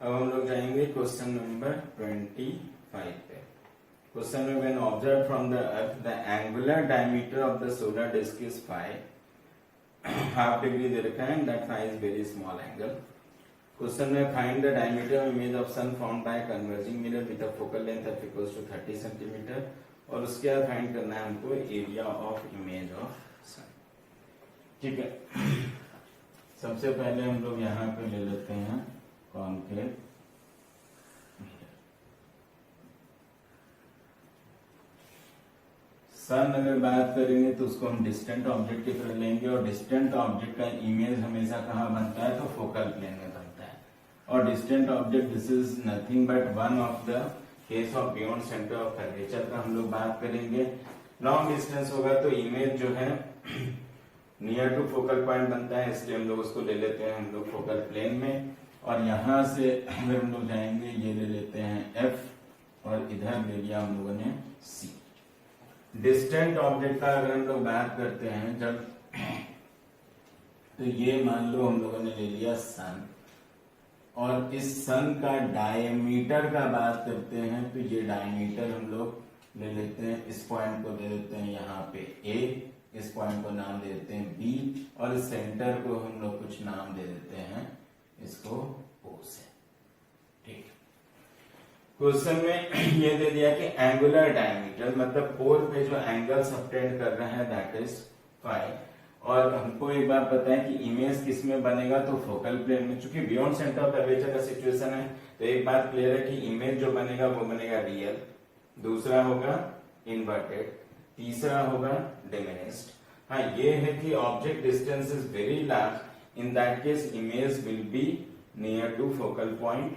अब हम लोग जाएंगे क्वेश्चन नंबर 25 पे। क्वेश्चन में when observe from the earth the angular diameter of the solar disc is 5 half degree दे रखा है, that 5 is very small angle. Question में find the diameter of image of sun found by converging mirror with a focal length of equals to 30 centimetre, और उसके बाद find करना है हमको area of image of sun. ठीक है, सबसे पहले हम लोग यहाँ पे ले लेते हैं कॉन्केव। सन अगर बात करेंगे तो उसको हम डिस्टेंट ऑब्जेक्ट की तरह लेंगे, और डिस्टेंट ऑब्जेक्ट का इमेज हमेशा कहाँ बनता है, तो फोकल प्लेन में बनता है। और distant object this is nothing but one of the case of beyond centre of curvature का हम लोग बात करेंगे। लॉन्ग डिस्टेंस होगा तो इमेज जो है नियर टू फोकल पॉइंट बनता है, इसलिए हम लोग उसको ले लेते हैं हम लोग फोकल प्लेन में। और यहां से अगर हम लोग जाएंगे ये ले लेते हैं एफ, और इधर ले लिया हम लोगों ने सी। डिस्टेंट ऑब्जेक्ट का अगर हम लोग बात करते हैं जब, तो ये मान लो हम लोगों ने ले लिया सन, और इस सन का डायमीटर का बात करते हैं तो ये डायमीटर हम लोग ले लेते हैं, इस पॉइंट को ले लेते हैं यहाँ पे ए, इस पॉइंट को नाम दे देते हैं बी, और इस सेंटर को हम लोग कुछ नाम दे देते हैं, इसको ओ से। ठीक, क्वेश्चन में ये दे दिया कि एंगुलर डायमीटर मतलब पोल पे जो एंगल सबटेंड कर रहे हैं दैट इज 5, और हमको एक बात पता है कि इमेज किस में बनेगा, तो फोकल प्लेन में। चूंकि बियॉन्ड सेंटर ऑफ कर्वेचर का सिचुएशन है तो एक बात क्लियर है कि इमेज जो बनेगा वो बनेगा रियल, दूसरा होगा इन्वर्टेड, तीसरा होगा डिमिनिश्ड। हाँ, ये है कि object distance is very large, in that case image will be near to focal point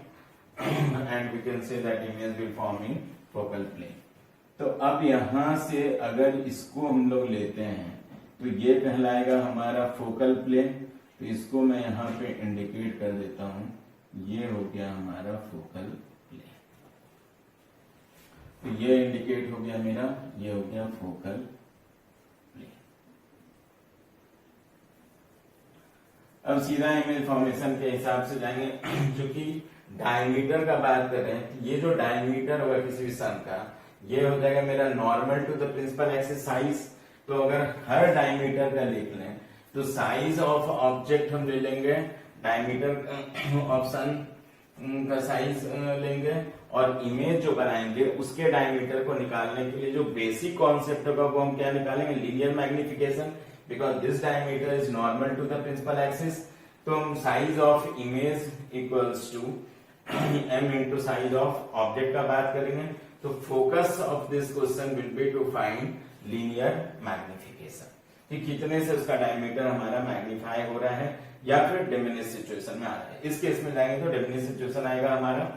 and we can say that image will form in focal plane. तो अब यहां से अगर इसको हम लोग लेते हैं तो ये कहलाएगा हमारा फोकल प्लेन, तो इसको मैं यहाँ पे इंडिकेट कर देता हूं, ये हो गया हमारा फोकल प्लेन। तो ये इंडिकेट हो गया मेरा, ये हो गया फोकल प्लेन। अब सीधा इमेज फॉर्मेशन के हिसाब से जाएंगे। क्योंकि डायमीटर का बात कर रहे हैं, ये जो डायमीटर होगा किसी भी सन का, ये हो जाएगा मेरा normal to the principal axis size. तो अगर हर डायमीटर का लिख लें तो साइज ऑफ ऑब्जेक्ट हम ले लेंगे, डायमीटर ऑफ सन का साइज लेंगे, और इमेज जो बनाएंगे उसके डायमीटर को निकालने के लिए जो बेसिक कॉन्सेप्ट होगा वो हम क्या निकालेंगे, linear magnification, because this diameter is normal to the principal axis. तो हम size of image equals to m into size of object का बात करेंगे। तो focus of this question will be to find linear magnification, कि कितने से उसका डायमीटर हमारा मैग्नीफाई हो रहा है या फिर डिमिनिश सिचुएशन में आ रहा है। इस केस में जाएंगे तो डिमिनिश सिचुएशन आएगा हमारा।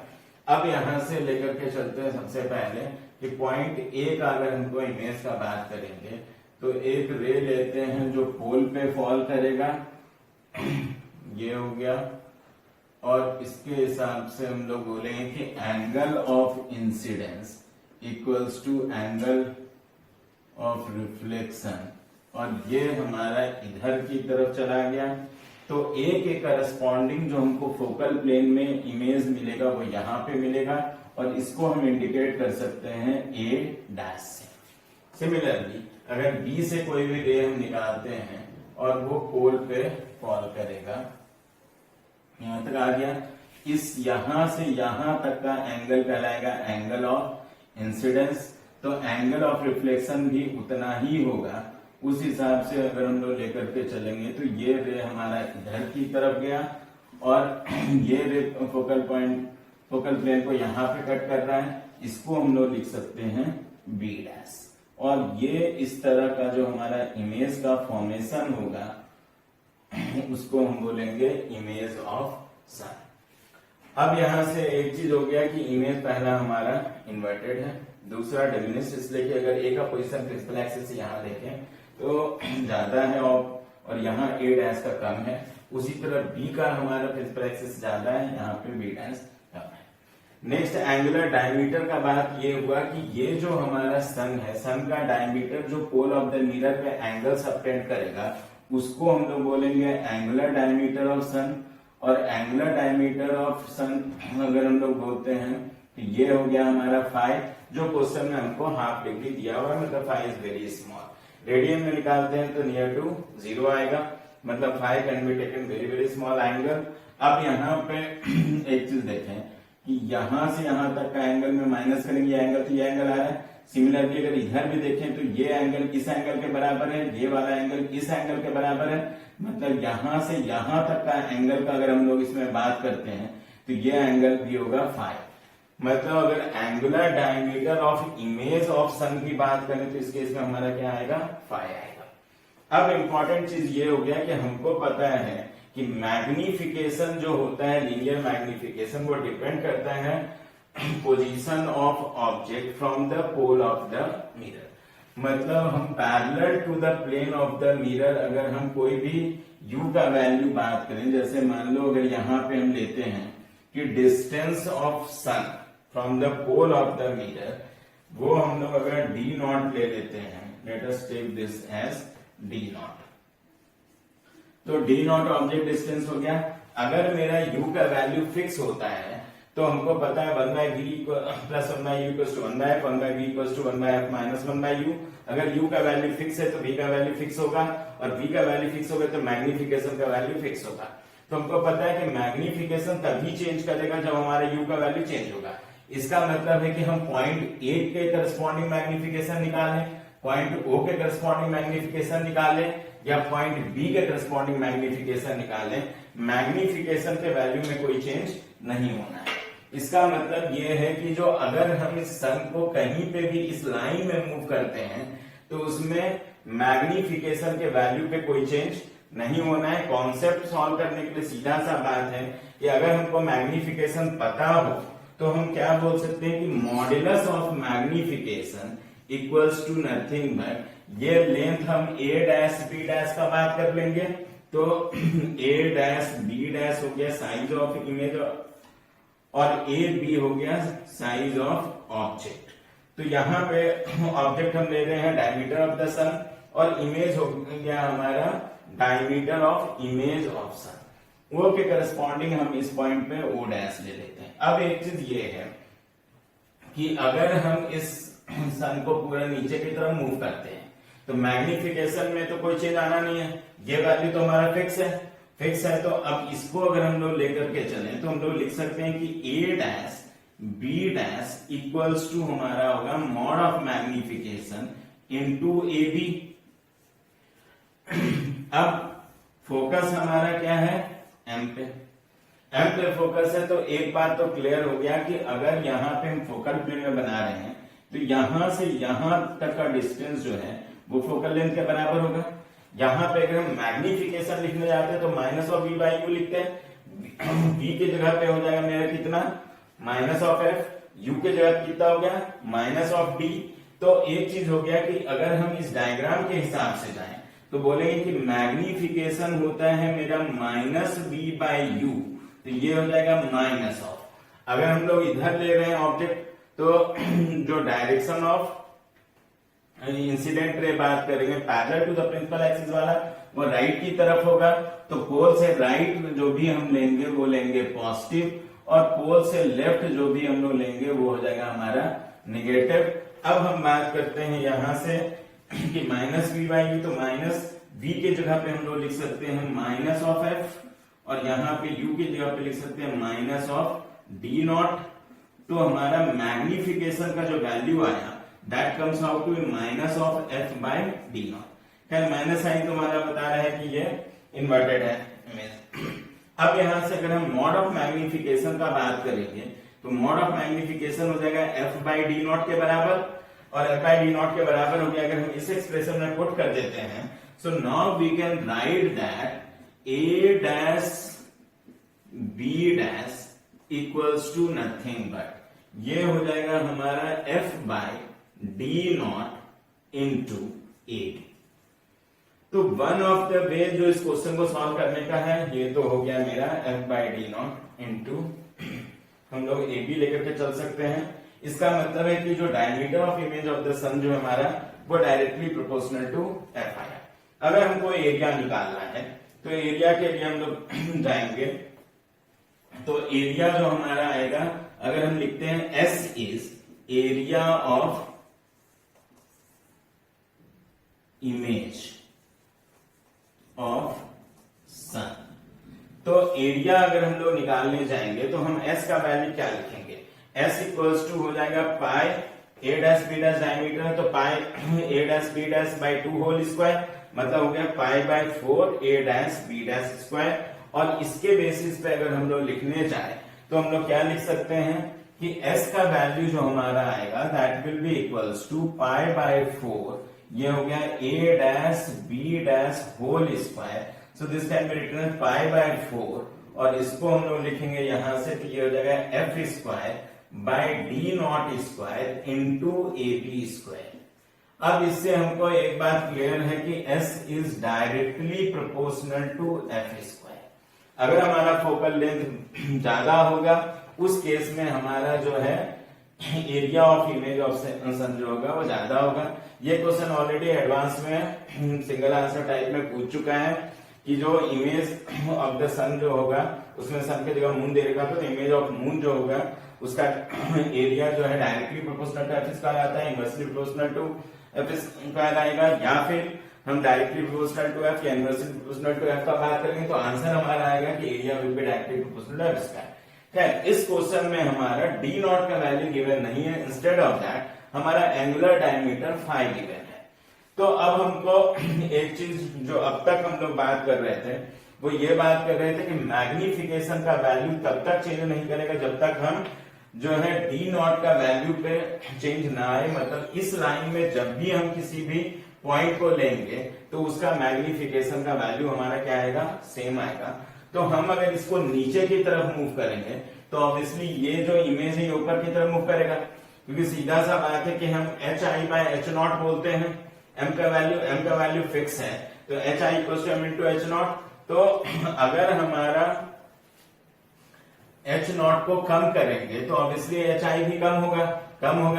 अब यहां से लेकर के चलते हैं सबसे पहले कि पॉइंट ए का अगर हमको इमेज का बात करेंगे तो एक रे लेते हैं जो पोल पे फॉल करेगा, ये हो गया, और इसके हिसाब से हम लोग बोलेंगे कि angle of incidence equals to angle of reflection, और ये हमारा इधर की तरफ चला गया। तो ए के करस्पॉन्डिंग जो हमको फोकल प्लेन में इमेज मिलेगा वो यहाँ पे मिलेगा, और इसको हम इंडिकेट कर सकते हैं ए डैश से। सिमिलरली अगर बी से कोई भी रे हम निकालते हैं और वो पोल पे फॉल करेगा, यहां तक आ गया, इस यहां से यहां तक का एंगल कहलाएगा एंगल ऑफ इंसिडेंस। तो एंगल ऑफ रिफ्लेक्शन भी उतना ही होगा। उस हिसाब से अगर हम लोग लेकर के चलेंगे तो ये रे हमारा इधर की तरफ गया, और ये रे फोकल प्लेन को यहाँ पे कट कर रहा है, इसको हम लोग लिख सकते हैं बी डैश। और ये इस तरह का जो हमारा इमेज का फॉर्मेशन होगा उसको हम बोलेंगे इमेज ऑफ सन। अब यहां से एक चीज हो गया कि इमेज पहला हमारा इन्वर्टेड है, दूसरा डिमिनिश, इसलिए कि अगर ए का पोजीशन प्रिंसिपल एक्सिस से यहाँ देखें तो ज्यादा है और यहाँ ए डैश का कम है। उसी तरह बी का हमारा प्रिंसिपल एक्सिस ज्यादा है, यहाँ पे बी डैश कम है। नेक्स्ट एंगुलर डायमीटर का बात ये हुआ कि ये जो हमारा सन है, सन का डायमीटर जो पोल ऑफ द मिरर पे एंगल सबटेंड करेगा उसको हम लोग बोलेंगे एंगुलर डायमीटर ऑफ सन, और एंगुलर डायमीटर ऑफ सन अगर हम लोग बोलते हैं तो ये हो गया हमारा 5, जो क्वेश्चन में हमको हाफ डिग्री दिया हुआ है, मतलब 5 इज वेरी स्मॉल। रेडियन में निकालते हैं तो नियर टू 0 आएगा, मतलब 5 can be taken very very small angle. अब यहाँ पे एक चीज देखें कि यहां से यहां तक का एंगल में माइनस करेंगे ये एंगल, तो ये एंगल आ रहा है। सिमिलरली अगर इधर भी देखें तो ये एंगल इस एंगल के बराबर है, ये वाला एंगल इस एंगल के बराबर है, मतलब यहां से यहां तक का एंगल का अगर हम लोग इसमें बात करते हैं तो ये एंगल भी होगा 5। मतलब अगर angular diameter of image of sun की बात करें तो इस केस में हमारा क्या आएगा, 5 आएगा। अब इंपॉर्टेंट चीज ये हो गया कि हमको पता है कि मैग्निफिकेशन जो होता है, लीनियर मैग्निफिकेशन, वो डिपेंड करता है position of object from the pole of the mirror. मतलब हम parallel to the plane of the mirror अगर हम कोई भी u का वैल्यू बात करें, जैसे मान लो अगर यहाँ पे हम लेते हैं कि distance of sun from the pole of the mirror, वो हम लोग अगर d नॉट ले लेते हैं, let us take this as d naught, तो d नॉट ऑब्जेक्ट डिस्टेंस हो गया। अगर मेरा u का वैल्यू फिक्स होता है तो हमको पता है 1/v plus 1/u equals to 1/f, 1/v equals to 1/f minus 1/u। अगर u का वैल्यू फिक्स है तो v का वैल्यू फिक्स होगा, और v का वैल्यू फिक्स होगा तो मैग्निफिकेशन का वैल्यू फिक्स होगा। तो हमको पता है कि मैग्निफिकेशन तभी चेंज करेगा जब हमारा u का वैल्यू चेंज होगा। इसका मतलब है कि हम पॉइंट A के करस्पॉन्डिंग मैग्निफिकेशन निकालें, पॉइंट O के करस्पॉन्डिंग मैग्निफिकेशन निकालें, या पॉइंट B के करस्पॉन्डिंग मैग्निफिकेशन निकालें, मैग्निफिकेशन के वैल्यू में कोई चेंज नहीं होना है। इसका मतलब ये है कि जो अगर हम इस सन को कहीं पे भी इस लाइन में मूव करते हैं तो उसमें मैग्निफिकेशन के वैल्यू पे कोई चेंज नहीं होना है। कॉन्सेप्ट सॉल्व करने के लिए सीधा सा बात है कि अगर हमको मैग्निफिकेशन पता हो तो हम क्या बोल सकते हैं कि modulus of magnification equals to nothing but, ये लेंथ हम a डैश b डैश का बात कर लेंगे, तो a डैश b डैश हो गया साइज ऑफ इमेज और ए बी हो गया साइज ऑफ ऑब्जेक्ट। तो यहाँ पे ऑब्जेक्ट हम ले रहे हैं डायमीटर ऑफ द सन, और इमेज हो गया हमारा डायमीटर ऑफ इमेज ऑफ सन। वो के करस्पॉन्डिंग हम इस पॉइंट पे ओ डैश ले लेते हैं। अब एक चीज ये है कि अगर हम इस सन को पूरा नीचे की तरफ मूव करते हैं तो मैग्निफिकेशन में तो कोई चेंज आना नहीं है, ये वैल्यू तो हमारा फिक्स है। तो अब इसको अगर हम लोग लेकर के चले तो हम लोग लिख सकते हैं कि a dash b dash equals to हमारा होगा mod of magnification into A B. अब फोकस हमारा क्या है, m पे फोकस है। तो एक बात तो क्लियर हो गया कि अगर यहाँ पे हम फोकल प्लेन में बना रहे हैं तो यहां से यहां तक का डिस्टेंस जो है वो फोकल लेंथ के बराबर होगा। यहाँ पे अगर हम मैग्निफिकेशन लिखने जाते हैं तो minus of v by you लिखते हैं, v की जगह पे हो जाएगा मेरा कितना, माइनस ऑफ f, u के जगह कितना हो गया, माइनस ऑफ d। तो एक चीज हो गया कि अगर हम इस डायग्राम के हिसाब से जाएं तो बोलेंगे कि मैग्निफिकेशन होता है मेरा माइनस v बाई यू, तो ये हो जाएगा माइनस ऑफ। अगर हम लोग इधर ले रहे हैं ऑब्जेक्ट तो जो डायरेक्शन ऑफ इंसिडेंट रे बात करेंगे parallel to the principal axis वाला, वो राइट की तरफ होगा। तो पोल से राइट जो भी हम लेंगे वो लेंगे पॉजिटिव, और पोल से लेफ्ट जो भी हम लोग लेंगे वो हो जाएगा हमारा निगेटिव। अब हम बात करते हैं यहां से कि माइनस वी बाई यू, तो माइनस वी की जगह पे हम लोग लिख सकते हैं माइनस ऑफ एफ, और यहाँ पे यू की जगह पे लिख सकते हैं माइनस ऑफ डी नॉट। तो हमारा मैग्निफिकेशन का जो वैल्यू आया that comes out to minus of F by D naught. खैर माइनस साइन तो हमारा बता रहा है कि ये इन्वर्टेड है इमेज। अब यहां से अगर हम मॉड ऑफ मैग्निफिकेशन का बात करेंगे तो मॉड ऑफ मैग्निफिकेशन हो जाएगा एफ बाई डी नॉट के बराबर, और एफ बाई डी नॉट के बराबर हो गया। अगर हम इस एक्सप्रेशन में पुट कर देते हैं so now we can write that A dash B dash equals to nothing but, ये हो जाएगा हमारा F by D not into A. तो वन ऑफ द वे जो इस क्वेश्चन को सॉल्व करने का है ये तो हो गया मेरा F by D not into, हम लोग ए बी लेकर के चल सकते हैं। इसका मतलब है कि जो diameter of image of the sun जो हमारा वो डायरेक्टली प्रोपोर्शनल टू एफ आया। अगर हमको एरिया निकालना है तो एरिया के लिए हम लोग जाएंगे तो एरिया जो हमारा आएगा, अगर हम लिखते हैं S is area of image of sun, तो एरिया अगर हम लोग निकालने जाएंगे तो हम एस का वैल्यू क्या लिखेंगे, एस इक्वल्स टू हो जाएगा pi A dash B dash diameter है, तो pi A dash B dash by 2 whole square, मतलब हो गया pi by 4 A dash B dash square. और इसके बेसिस पे अगर हम लोग लिखने जाए तो हम लोग क्या लिख सकते हैं कि s का वैल्यू जो हमारा आएगा that will be equals to pi by 4, ये हो गया a dash b dash whole square, so this can be written pi by 4, और इसको हम लोग लिखेंगे यहां से तो ये हो जाएगा f square by D naught square into A B square. अब इससे हमको एक बात क्लियर है कि s is directly proportional to f square. अगर हमारा फोकल लेंथ ज्यादा होगा उस केस में हमारा जो है एरिया ऑफ इमेज ऑफ सन जो होगा वो ज्यादा होगा। ये क्वेश्चन ऑलरेडी एडवांस में सिंगल आंसर टाइप में पूछ चुका है कि जो इमेज ऑफ द सन जो होगा उसमें सन की जगह मून दे रखा, तो इमेज ऑफ मून जो होगा उसका एरिया जो है डायरेक्टली प्रोपोर्शनल टू एफ कहा जाता है, इनवर्सली प्रोपोर्शनल टू एफ कहा जाएगा, या फिर हम डायरेक्टली प्रोपोर्शनल टू एफ या इनवर्सली प्रोपोर्शनल टू एफ का बात करेंगे तो आंसर हमारा आएगा कि area will be directly proportional to F square. खैर इस क्वेश्चन में हमारा डी नॉट का वैल्यू गिवन नहीं है, इंस्टेड ऑफ दैट हमारा एंगुलर डायमीटर 5 गिवन है। तो अब हमको एक चीज जो अब तक हम लोग बात कर रहे थे वो ये बात कर रहे थे कि मैग्निफिकेशन का वैल्यू तब तक चेंज नहीं करेगा जब तक हम जो है डी नॉट का वैल्यू पे चेंज ना आए, मतलब इस लाइन में जब भी हम किसी भी पॉइंट को लेंगे तो उसका मैग्निफिकेशन का वैल्यू हमारा क्या आएगा, सेम आएगा। तो हम अगर इसको नीचे की तरफ मूव करेंगे तो ऑब्वियसली ये जो इमेज है ऊपर की तरफ मूव करेगा, क्योंकि सीधा सा बात है कि हम H I by H naught बोलते हैं, एम का वैल्यू फिक्स है, तो H I equal to M into H naught. तो अगर हमारा एच नॉट को कम करेंगे तो ऑब्वियसली एच आई भी कम होगा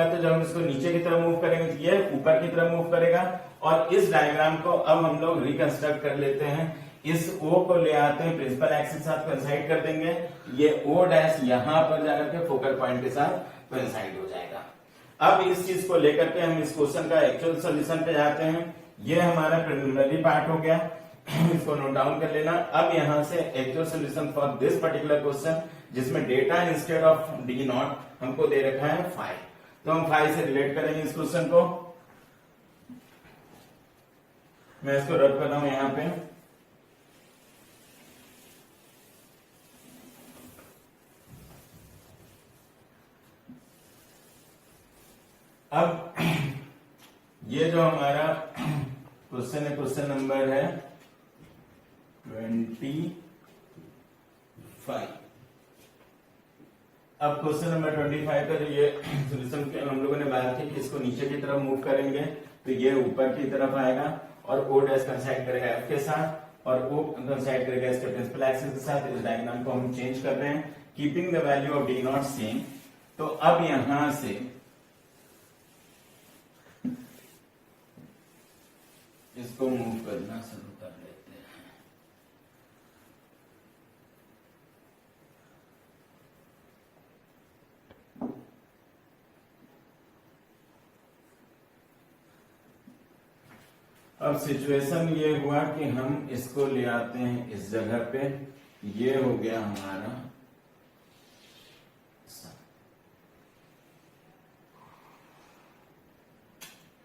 तो जब हम इसको नीचे की तरफ मूव करेंगे तो ये ऊपर की तरफ मूव करेगा। और इस डायग्राम को अब हम लोग रिकंस्ट्रक्ट कर लेते हैं, इस O को ले आते हैं प्रिंसिपल एक्सिस के साथ कोइंसाइड कर देंगे, ये O डैश यहां पर जाकर के फोकल पॉइंट के साथ कोइंसाइड हो जाएगा। अब इस चीज को लेकर के हम इस क्वेश्चन का एक्चुअल सोल्यूशन पे जाते हैं। ये हमारा प्रिलिमिनरी पार्ट हो गया, इसको नोट डाउन कर लेना। अब यहां से actual solution for this particular question जिसमें data instead of D not हमको दे रखा है 5, तो हम 5 से रिलेट करेंगे इस क्वेश्चन को। मैं इसको रब कर रहा हूं यहां पे। अब ये जो हमारा क्वेश्चन है, क्वेश्चन नंबर है 25। अब क्वेश्चन नंबर 25 का जो ये सोल्यूशन हम लोगों ने बात की कि इसको नीचे की तरफ मूव करेंगे तो ये ऊपर की तरफ आएगा और O डैश कंसाइड करेगा F के साथ और O कंसाइड करेगा इसके प्रिंसिपल एक्सिस के साथ। इस डायग्राम को हम चेंज कर रहे हैं keeping the value of D not same. तो अब यहां से इसको मूव करना शुरू कर लेते हैं। अब सिचुएशन ये हुआ कि हम इसको ले आते हैं इस जगह पे, ये हो गया हमारा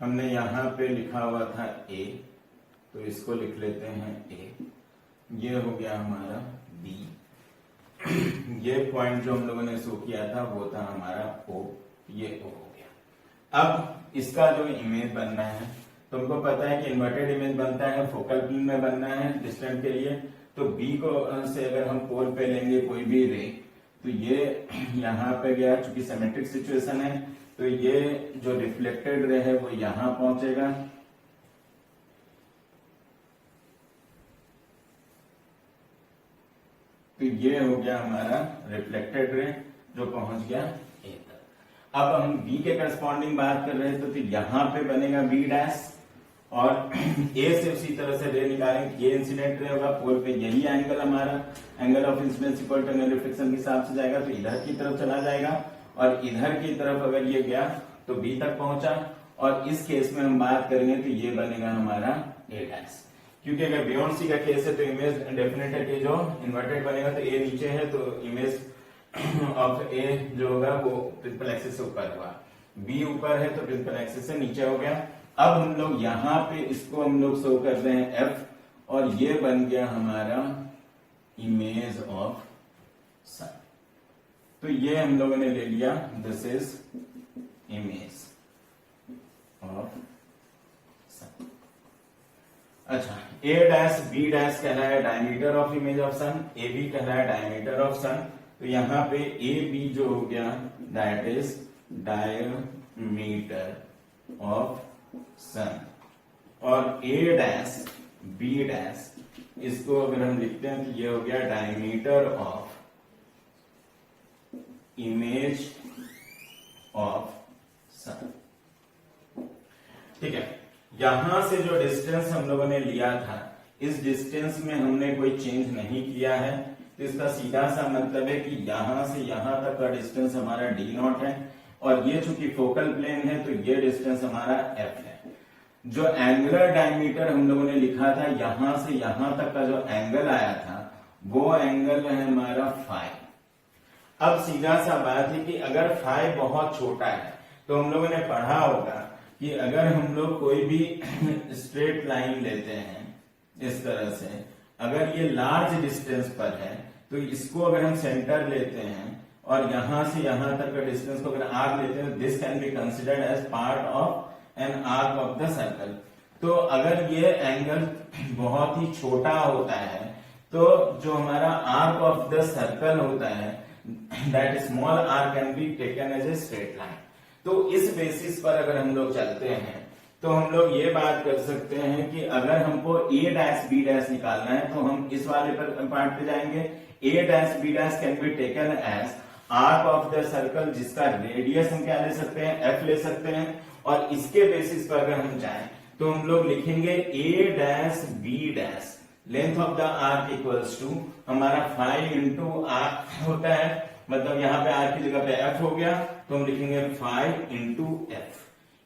हमने यहां पे लिखा हुआ था A, तो इसको लिख लेते हैं A। ये हो गया हमारा B, ये पॉइंट जो हम लोगों ने शो किया था वो था हमारा O, ये O हो गया। अब इसका जो इमेज बनना है, तुमको पता है कि इन्वर्टेड इमेज बनता है फोकल प्लेन में बनना है डिस्टेंस के लिए, तो B को से अगर हम पोल पे लेंगे कोई भी रे, तो ये यहाँ पे गया, चूंकि सिमेट्रिक सिचुएशन है तो ये जो रिफ्लेक्टेड रे है वो यहां पहुंचेगा, तो ये हो गया हमारा रिफ्लेक्टेड रे जो पहुंच गया A तक। अब हम B के करस्पॉन्डिंग बात कर रहे थे तो यहां पे बनेगा B डैश और ए से उसी तरह से रे निकालेंगे, ये इंसिडेंट रे होगा, पोल पे यही एंगल हमारा angle of incidence equal to angle reflection के हिसाब से जाएगा, तो इधर की तरफ चला जाएगा और इधर की तरफ अगर ये गया तो बी तक पहुंचा, और इस केस में हम बात करेंगे तो ये बनेगा हमारा ए डैश, क्योंकि अगर बियॉन्ड सी का केस है तो इमेज डेफिनेट है कि जो इन्वर्टेड बनेगा, तो ए नीचे है तो इमेज ऑफ ए जो होगा वो प्रिंसिपल एक्सिस से ऊपर होगा, बी ऊपर है तो प्रिंसिपल एक्सिस से नीचे हो गया। अब हम लोग यहाँ पे इसको हम लोग शो कर रहे हैं एफ, और ये बन गया हमारा इमेज ऑफ सन। तो ये हम लोगों ने ले लिया, this is image of sun. अच्छा, ए डैश बी डैश कह रहा है diameter of image of sun, A B कह रहा है डायमीटर ऑफ सन, तो यहां पे ए बी जो हो गया दैट इज डायमीटर ऑफ सन, और ए डैश बी डैश इसको अगर हम लिखते हैं तो ये हो गया diameter of image of sun. ठीक है, यहां से जो डिस्टेंस हम लोगों ने लिया था, इस डिस्टेंस में हमने कोई चेंज नहीं किया है, तो इसका सीधा सा मतलब है कि यहां से यहां तक का डिस्टेंस हमारा डी नॉट है, और ये चूंकि फोकल प्लेन है तो ये डिस्टेंस हमारा एफ है। जो एंगुलर डायमीटर हम लोगों ने लिखा था, यहां से यहां तक का जो एंगल आया था वो एंगल है हमारा फाई। अब सीधा सा बात है कि अगर फाई बहुत छोटा है तो हम लोगों ने पढ़ा होगा कि अगर हम लोग कोई भी स्ट्रेट लाइन लेते हैं इस तरह से, अगर ये लार्ज डिस्टेंस पर है तो इसको अगर हम सेंटर लेते हैं और यहां से यहां तक का डिस्टेंस को अगर आर्क लेते हैं, this can be considered as part of an arc of the circle. तो अगर ये एंगल बहुत ही छोटा होता है तो जो हमारा आर्क ऑफ द सर्कल होता है, that small arc can be taken as a straight line. तो इस बेसिस पर अगर हम लोग चलते हैं तो हम लोग ये बात कर सकते हैं कि अगर हमको ए डैश बी डैश निकालना है तो हम इस वाले पर पार्ट पे जाएंगे, A dash B dash can be taken as arc of the circle, जिसका रेडियस हम क्या ले सकते हैं, एफ ले सकते हैं, और इसके बेसिस पर अगर हम जाएं तो हम लोग लिखेंगे A dash B dash length of the arc equals to हमारा 5 इंटू आर्क होता है, मतलब यहाँ पे आर्क की जगह पे एफ हो गया, तो हम लिखेंगे 5 इंटू एफ।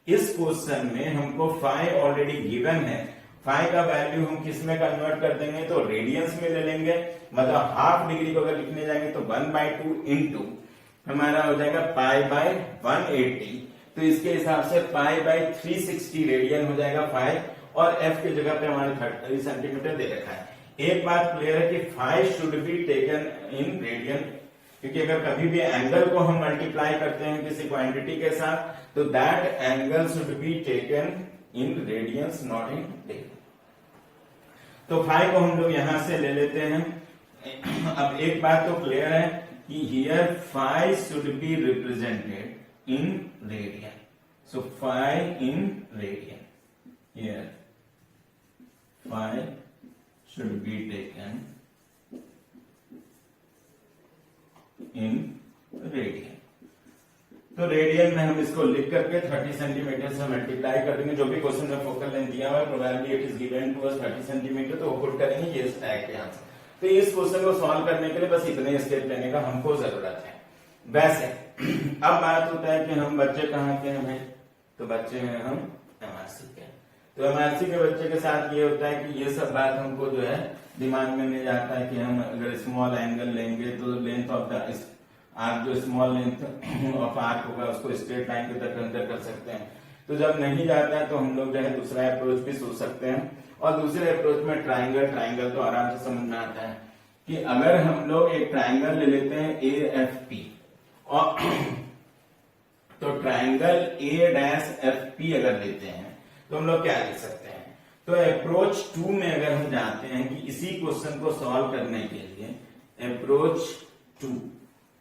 इस क्वेश्चन में हमको 5 ऑलरेडी गिवन है, 5 का वैल्यू हम किस में कन्वर्ट कर देंगे, तो रेडियंस में ले लेंगे, मतलब हाफ डिग्री को अगर लिखने जाएंगे तो 1/2 इंटू हमारा हो जाएगा π/180, तो इसके हिसाब से π/360 रेडियन हो जाएगा 5, और f की जगह पे हमारे 30 सेंटीमीटर दे रखा है। एक बात क्लियर है कि 5 should be taken in radian, क्योंकि अगर कभी भी एंगल को हम मल्टीप्लाई करते हैं किसी क्वांटिटी के साथ तो that angle should be taken in radiance not in degree. तो 5 को हम लोग यहां से ले लेते हैं। अब एक बात तो क्लियर है कि here 5 should be represented in radian, so 5 in radian, here 5 should be taken in radian. तो रेडियन में हम इसको लिख करके 30 सेंटीमीटर से मल्टीप्लाई कर देंगे, जो भी क्वेश्चन में फोकल लेंथ दिया हुआ है probably it is given to us 30 centimetre, तो वो पुट करेंगे ये टैग के आंसर। तो इस क्वेश्चन को सॉल्व करने के लिए बस इतने स्टेप लेने का हमको जरूरत है। वैसे अब बात होता है कि हम बच्चे कहाँ के हैं, तो बच्चे हैं हम एमआरसी के। तो एमआरसी के बच्चे के साथ ये होता है कि ये सब बात हमको जो है दिमाग में नहीं जाता है कि हम अगर स्मॉल एंगल लेंगे तो लेंथ ऑफ द आर्क, जो स्मॉल लेंथ ऑफ आर्क होगा उसको स्ट्रेट लाइन की तरह कंसिडर कर सकते हैं। तो जब नहीं जाता है तो हम लोग जो है दूसरा अप्रोच भी सोच सकते हैं, और दूसरे अप्रोच में ट्राइंगल तो आराम से समझ में आता है कि अगर हम लोग एक ट्राइंगल ले लेते हैं AFP, और तो ट्राइंगल A-FP अगर लेते हैं तो हम लोग क्या लिख सकते हैं, तो अप्रोच 2 में अगर हम जानते हैं कि इसी क्वेश्चन को सॉल्व करने के लिए अप्रोच 2,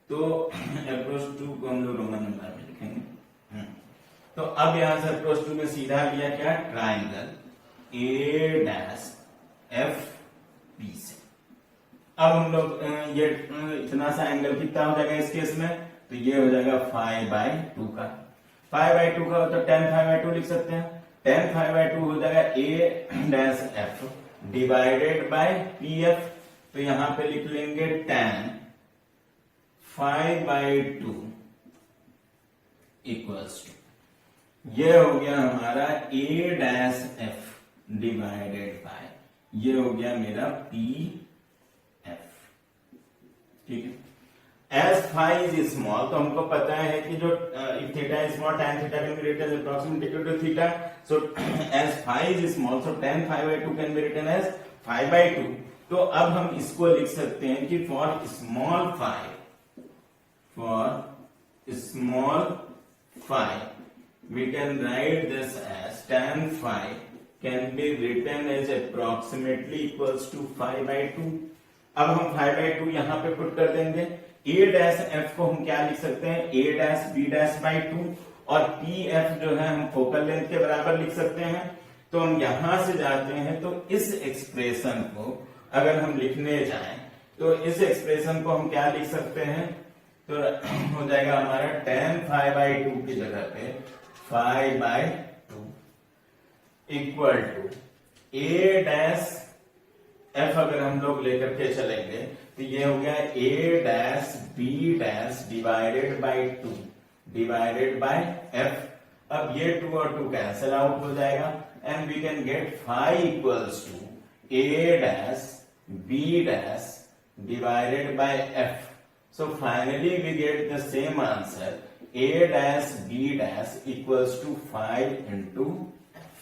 तो अप्रोच 2 को हम लोग रोमन नंबर में लिखेंगे। तो अब यहां से अप्रोच 2 में सीधा लिया क्या, ट्राइंगल A-FP से। अब हम लोग ये इतना सा एंगल कितना हो जाएगा इस केस में, तो ये हो जाएगा 5/2 का। 5/2 का तो tan 5/2 लिख सकते हैं, tan फाइव बाई टू हो जाएगा A dash F divided by P F. तो यहां पे लिख लेंगे tan five by two equals to, ये हो गया हमारा A dash F divided by, ये हो गया मेरा पी एफ। ठीक है, एज फाई इज स्मॉल, तो हमको पता है कि जो theta is small tan theta can be written approximately equal to theta, so as phi is small so tan five by two can be written as five by two. तो अब हम इसको लिख सकते हैं कि for small phi, for small phi we can write this as tan phi can be written as approximately equals to 5 by 2। अब हम 5 by 2 यहां पे पुट कर देंगे। a डैश f को हम क्या लिख सकते हैं, a dash b dash by 2, और p f जो है हम फोकल लेंथ के बराबर लिख सकते हैं। तो हम यहां से जाते हैं तो इस एक्सप्रेशन को अगर हम लिखने जाएं तो इस एक्सप्रेशन को हम क्या लिख सकते हैं, तो हो जाएगा हमारा tan फाइव बाई टू की जगह पे 5 by 2 equal to a dash f अगर हम लोग लेकर के चलेंगे तो ये हो गया a dash b dash divided by 2 divided by f। अब ये 2 और 2 कैंसिल आउट हो जाएगा and we can get phi equals to a dash b dash divided by f। So finally we get the same answer, a dash b dash equals to 5 into f।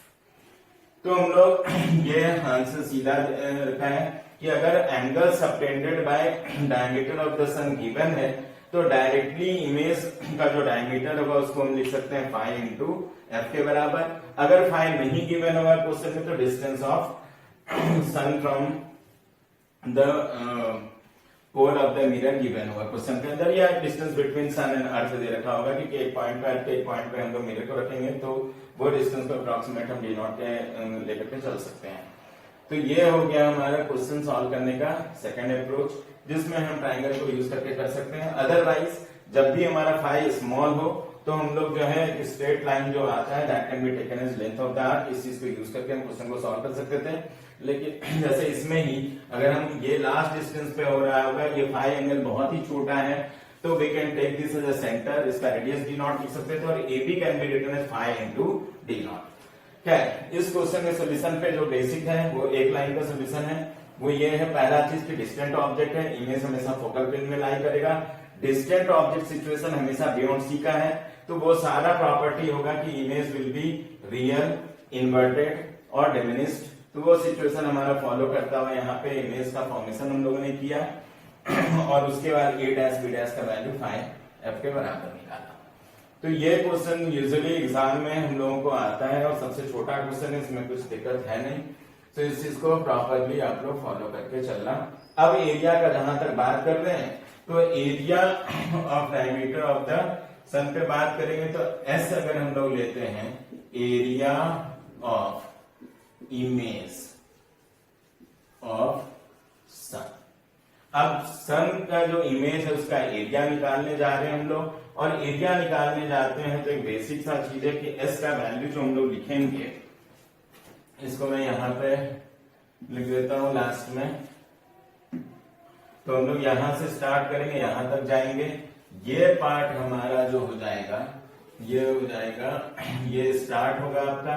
तो हम लोग ये answer सीधा रखा है कि अगर angle subtended by diameter of the sun given है तो डायरेक्टली इमेज का जो डायमीटर होगा उसको हम लिख सकते हैं 5 इंटू एफ के बराबर। अगर 5 नहीं गिवन होगा क्वेश्चन में तो distance of sun from the pole of the mirror given होगा क्वेश्चन के अंदर, या distance between sun and earth दे रखा होगा कि एक पॉइंट पे अर्थ के एक पॉइंट पे हम लोग मिरर को रखेंगे तो वो डिस्टेंस को अप्रोक्सीमेट हम डी नॉट के लेकर के चल सकते हैं। तो ये हो गया हमारा क्वेश्चन सॉल्व करने का सेकंड अप्रोच, जिसमें हम ट्राइंगल को यूज करके कर सकते हैं। अदरवाइज जब भी हमारा फाई स्मॉल हो तो हम लोग जो है स्ट्रेट लाइन जो आता है that can be taken as length of the arc, इस चीज को यूज करके हम क्वेश्चन को सॉल्व कर सकते थे। लेकिन जैसे इसमें ही अगर हम ये लास्ट डिस्टेंस पे हो रहा होगा, ये फाई एंगल बहुत ही छोटा है तो we can take this as a centre, इसका रेडियस डी नॉट लिख सकते थे और A B can be written as 5 into D naught. खैर इस क्वेश्चन के सोल्यूशन पे जो बेसिक है वो एक लाइन का सोल्यूशन है, वो ये है पहला चीज की डिस्टेंट ऑब्जेक्ट है, इमेज हमेशा फोकल प्लेन में लाई करेगा। डिस्टेंट ऑब्जेक्ट सिचुएशन हमेशा बियॉन्ड सी का है, तो वो सारा प्रॉपर्टी होगा कि image will be real, inverted और डिमिनिश्ड। तो वो सिचुएशन हमारा फॉलो करता हुआ यहाँ पे इमेज का फॉर्मेशन हम लोगों ने किया और उसके बाद a डैश b डैश का वैल्यू 5 f के बराबर निकाला। तो ये क्वेश्चन यूजुअली एग्जाम में हम लोगों को आता है और सबसे छोटा क्वेश्चन है, इसमें कुछ दिक्कत है नहीं। तो इस चीज को प्रॉपरली आप लोग फॉलो करके चलना। अब एरिया का जहां तक बात कर रहे हैं तो area of diameter of the sun पे बात करेंगे तो एस अगर हम लोग लेते हैं एरिया ऑफ इमेज ऑफ सन। अब सन का जो इमेज है उसका एरिया निकालने जा रहे हैं हम लोग, और एरिया निकालने जाते हैं तो एक बेसिक सा चीज है कि एस का वैल्यू जो हम लोग लिखेंगे, इसको मैं यहां पे लिख देता हूं लास्ट में। तो हम लोग यहां से स्टार्ट करेंगे, यहां तक जाएंगे, ये पार्ट हमारा जो हो जाएगा ये हो जाएगा, ये स्टार्ट होगा आपका,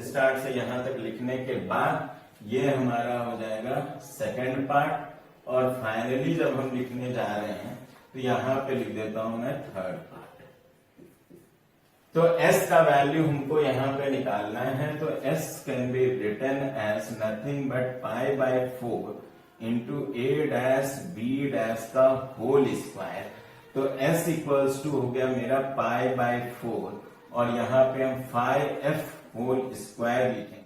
स्टार्ट से यहां तक लिखने के बाद ये हमारा हो जाएगा सेकंड पार्ट, और फाइनली जब हम लिखने जा रहे हैं तो यहां पे लिख देता हूं मैं थर्ड पार्ट। तो s का वैल्यू हमको यहां पे निकालना है, तो s can be written as nothing but pi by 4 into a dash b dash का होल स्क्वायर। तो s इक्वल्स टू हो गया मेरा पाई बाय 4 और यहां पे हम 5f होल स्क्वायर लिखेंगे।